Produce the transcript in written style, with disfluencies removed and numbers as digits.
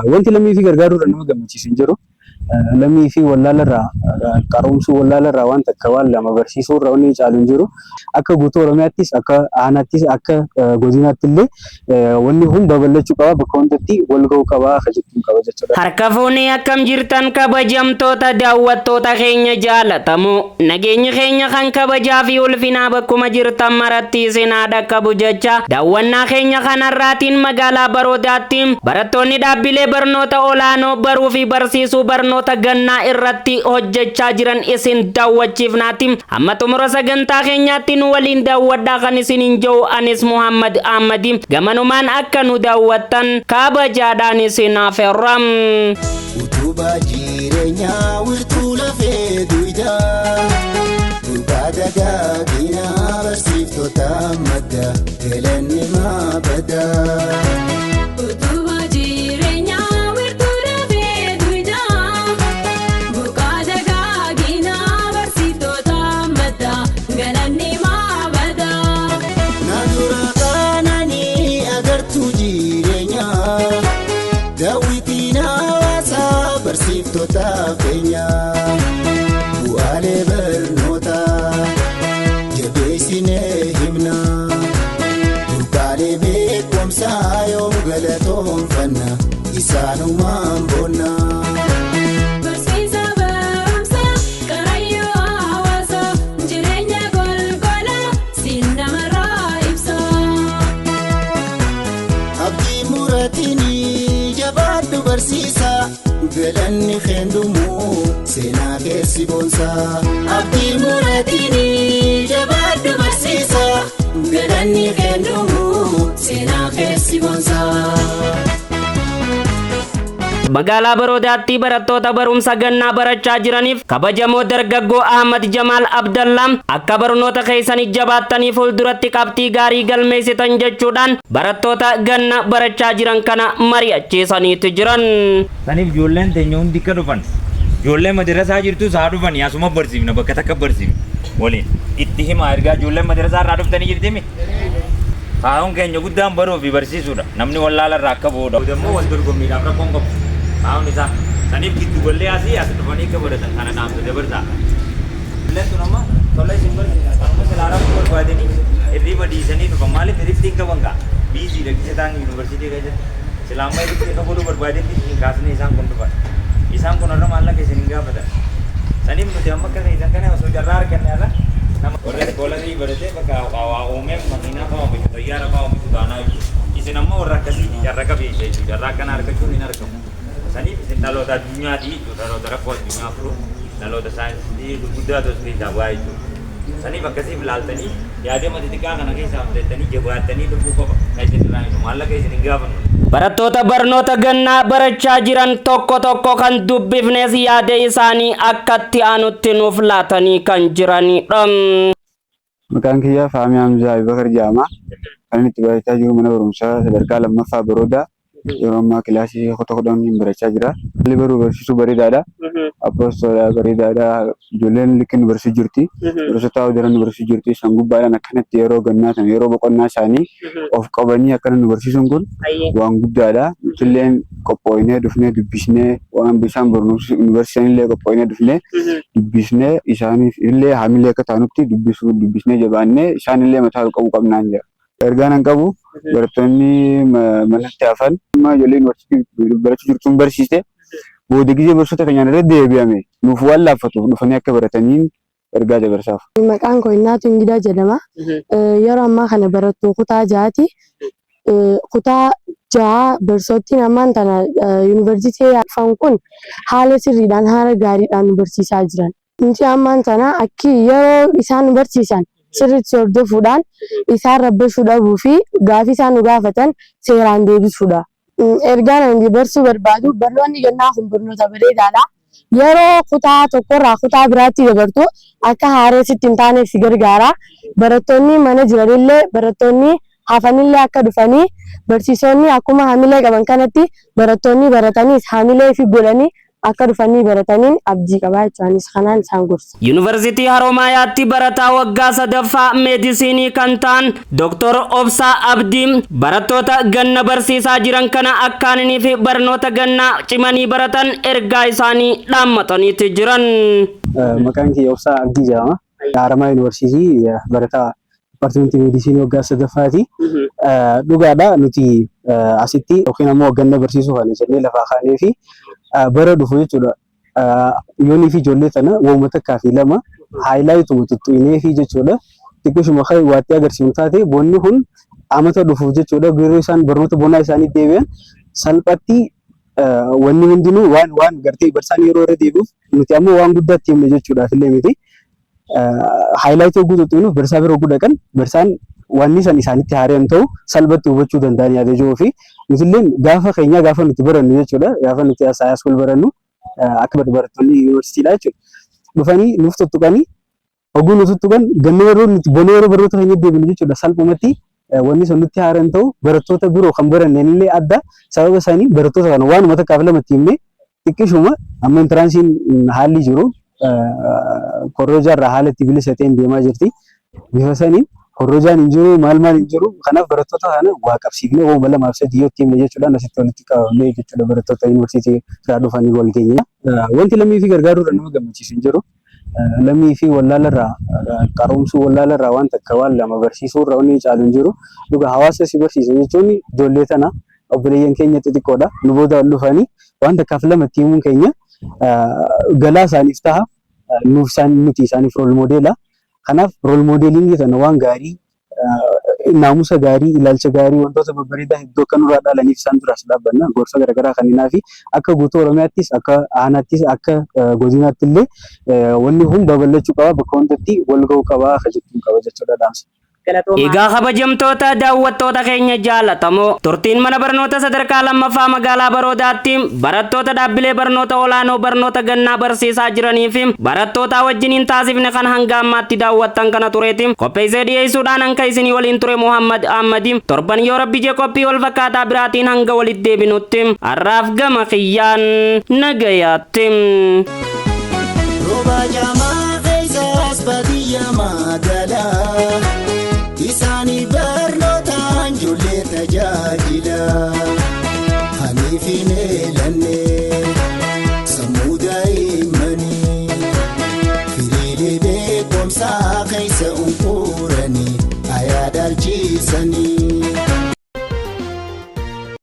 Wanti lammii fi gargaaruudha nama gammachiisu hin jiru. Lammii fi wallaalarraa qaromsuu wallaalarraa waan takka waan lama barsiisuu irraa wanni caalu hin jiru. Akka guutuu Oromiyaattis akka aanaattis akka godinaatti illee wanni kun babal'achuu qaba bakka hundatti wal ga'uu qaba jechuun qaba jechuudha. Harka fuunee akkam jirtan kabajamtoota daawwattoota keenya jaalatamu nageenya keenya kan kabajaa fi ulfinaa bakkuma jirtan maratti isin dhaqqabu jecha daawwannaa keenya kanarraatiin magaalaa Baroodaatti barattoonni dhaabbilee barnoota olaanoo baruu fi barsiisuu barnoota gannaa irratti hojjechaa jiran isin daawwachiifnaati. Amma xumura sagantaa keenyaatti nu waliin daawwadhaa kan isiniin jiru anis Muhammad Ahmadi gamanumaan akka nu daawwattan kabajaadhaan isin affeerram. Utubaa jireenyaa wirtuu lafee duwidaa dhugaa dagaagina barsiiftota madda galanni maabadaa. Barsiiftota keenya bu'aalee barnootaa jabeessinee himna burqaalee beekumsaa yoom galatoonfanna isaanumaan boonna. Barsiisa barumsaa Karaayyuu hawaasaa jireenya golgolaa siin namarraa ibsa. Abdii muratiin jabaadhu barsiisa. Galanni keendumu seenaa keessi boonsaa. Abdii muratiin jabaadhu barsiisa. Galanni keendumu seenaa keessi boonsaa. Magaalaa Baroodaatti barattoota barumsa gannaa barachaa jiraniif kabajamoo dargaggoo Ahmad Jamaal Abdallah akka barnoota keessanii jabaattanii fuulduratti qabxii gaarii galmeessitan jechuudhaan barattoota ganna barachaa jiran kana mari'achiisaniitu jiran. Saniif ijoolleen teenya hundi akka dhufan ijoollee madarasaa jirtu saa dhufan asuma barsiifna bakka takka barsiifna waliin itti himaa ergaa ijoolleen madarasaa irraa dhuftanii jirtimi. Haa'uun keenya guddaan baruu fi barsiisuudha. Namni wallaalarraa akka booda'u. Dammoo wal dorgommiidhaaf rakkoon qabu. Haa'uun isaa saniif giddu gollee asii as dhufanii akka godhatan kana naamsa dabarsaa. Illeen sun amma tola isin barsiisa. Kanuma silaaraa barbaadanii hirriba dhiisanii dhufan maaliif hirriftiin qaban gaa biizii dhaggisa ta'an yuunivarsiitii keessatti silaammaa hirriftii akka godhuu barbaadetti hin kaasne isaan kun dhufan. Isaan kun irra maallaqa isin hin gaafatan. Saniif nuti amma akka isan kana osoo jarraa arganne irra nama warreen koolanii baratee bakka waa uumeef makiinaa fa'aa oomishu xayyaara fa'aa oomishu taanaa isin ammoo warra akkasii jarra qabeessa jechuudha. Jarra akkana argachuun hin argamu. Saniif isin dhaloota addunyaati jechuudha. Dhaloota rakkoo addunyaa furu dhaloota saayinsii gurguddaa tos keessaa bu'aa jechuudha. Saniif akkasiif ilaaltanii yaadama xixiqqaa kana keessaa fudhatanii jabaattanii dhufuu qaba. Kan isin irraa hin maallaqa isin hin gaafannu. Barattoota barnoota gannaa barachaa jiran tokko kan dubbifnes yaada isaanii akkatti aanutti nuuf laatanii kan jiranidha. Maqaan kiyyaa Faamii Hamzaa Abubakar jedhama. Kan itti barachaa jiru mana barumsaa sadarkaa lammaffaa Baroodaa. Yeroo ammaa kilaasii kudha barachaa jira. Haalli baruu barsiisuu bareedaadha. Apostolaa bareedaadha. Ijoolleen liqii barsiisuu jirti. Barsiisota hojjetan barsiisuu jirti. Isaan gubbaadhaan akkanatti yeroo gannaa sana yeroo boqonnaa isaanii of qabanii akkana nu barsiisuun kun waan guddaadha. Nutilleen qophooynee dhufnee dubbisnee waan bishaan barnoota nu barsiisanillee qophooynee dhufnee dubbisnee isaaniif illee haamilee akka taanutti dubbisnee jabaannee isaanillee mataa qabu qabnaan jira. Ergaan an qabu barattoonni manatti hafan ijoolleen barachuu jirtuun barsiiste booda gizee barsiisota keenyaan irra deebi'ame nuuf waan laaffatuuf dhufanii akka barataniin ergaa dabarsaaf. Maqaan koo Innaatu Ingidaa jedhama. Yeroo ammaa kana barattuu kutaa ja'aati. Kutaa ja'a barsoottiin ammaan tana yuunivarsiitii dhufan kun haala sirriidhaan haala gaariidhaan nu barsiisaa jiran. Nuti ammaan tana akki yeroo isaan nu barsiisan sirriitti hordofuudhaan isaan rabbashuu dhabuu fi gaafii isaan nu gaafatan seeraan deebisuudha. Ergaan ani barsuu barbaadu barnoonni gannaa kun barnoota bareedaadha. Yeroo kutaa tokkorraa kutaa biraatti dabartu akka haareessitti hin taaneef si gargaara. Barattoonni mana jiranillee barattoonni hafanillee akka dhufanii barsiisonni akkuma haamilee qaban kanatti barattoonni barataniis haamilee fi godhanii akka dhufanii barataniin abdii qabaa jechuunis kanaan isaan gorsa. Yuunivarsiitii Haroomayaatti barataa waggaa sadaffaa meedisinii kan ta'an Dr. Obsaa Abdii barattoota ganna barsiisaa jiran kana akkaananii fi barnoota gannaa cimanii baratan ergaa isaanii dhaammataniiti jiran. Maqaan kiyya Obsaa Abdii jedhama. Haramaa Yuunivarsiitii barataa Departamentii Meedisinii waggaa sadaffaati. Dhugaadha nuti asitti yookiin ammoo ganna barsiisuu kana jennee lafaa kaanee fi bara dhufu jechuudha. Yoonii fi ijoollee tana waamuma takkaa fi lama haayilaayituma tuttuqinee fi jechuudha. Xiqqoshuma kan waatti agarsiisu taate bonni kun amata dhufuuf jechuudha. Yeroo isaan barnoota bonaa isaanii deebi'an salphatti wanni hundinuu waan gartee barsaan yeroo irra deebi'uuf nuti ammoo waan guddaatti himne jechuudhaaf illee miti. Haayilaayitoo guutuutiin barsaa bira dhaqan barsaan wanni san isaanitti haaraan ta'u salphatti hubachuu danda'an yaada jiruu fi nutillee gaafa keenya gaafa nuti barannu jechuudha. Gaafa nuti saayinsii wal barannu akka barattoonni yuunivarsiitiidha jechuudha. Dhufanii nuuf tuttuqanii oguu nu tuttuqan ganna yeroo nuti bona yeroo barnoota keenya deebinu jechuudha. Salphumatti wanni sun nutti haaraan ta'u barattoota biroo kan baranneen illee adda sababa isaanii barattoota kana waanuma takkaaf lamatti himne xiqqishuma amma intiraansiin haalli jiru korrojaa irraa haala itti bilisa ta'een deemaa jirti. Bifa saniin korrojaan hin jiru maal hin jiru kanaaf barattoota kana waa qabsiifnee waanuma lamaaf sadii yoo itti jechuudha asitti walitti qabamnee jechuudha barattoota yuunivarsiitii irraa dhufanii wal keenya. Wanti lammii fi gargaaruudhaan nama gammachiisu hin jiru. Lammii fi wallaalarraa qaroomsuu wallaalarraa waan takka waan lama barsiisuu irraa wanni caalu hin jiru. Dhuga hawaasa si barsiisa jechuun ijoollee tana obboleeyyan keenya xixiqqoodha. Nu booda dhufanii waan takkaaf lamatti himuun keenya galaa isaaniif ta'a. Nuti isaaniif rool moodeela. Kanaaf rool moodeeliin sana waan gaarii naamusa gaarii ilaalcha gaarii wantoota babbareedaa hedduu akka nurraa dhaalaniif isaan duras dhaabbanna gorsa garaagaraa kenninaa fi akka guutuu Oromiyaattis akka aanaattis akka godinaatti illee wanni kun babal'achuu qaba bakka hundatti wal ga'uu qaba jechuun qaba jechuudha dhaamsa. Egaa kabajamtoota daawwattoota keenya jaallatamoo turtiin mana barnoota sadarkaa lammaffaa magaalaa Baroodaatti barattoota dhaabbilee barnoota olaanoo barnoota gannaa barsiisaa jiranii fi barattoota wajjiniin taasifne kan hanga ammaatti daawwattan kana tureeti. Qopheessee dhiyeessuudhaan hanka isinii waliin ture Muhammad Ahmadi. Torban yoo rabbi jee qophii wal fakkaataa biraatiin hanga walitti deebinutti har'aaf gama kiyyaan nagayaatti. Roba jamaa keessaas baadiyyaa magaalaa. Isaanii barnootaan ijoollee tajaajila. Haniifiin eelannee sammuu daa'immanii firiilee beekumsaa keessa unquranii ayaadaalchiisanii.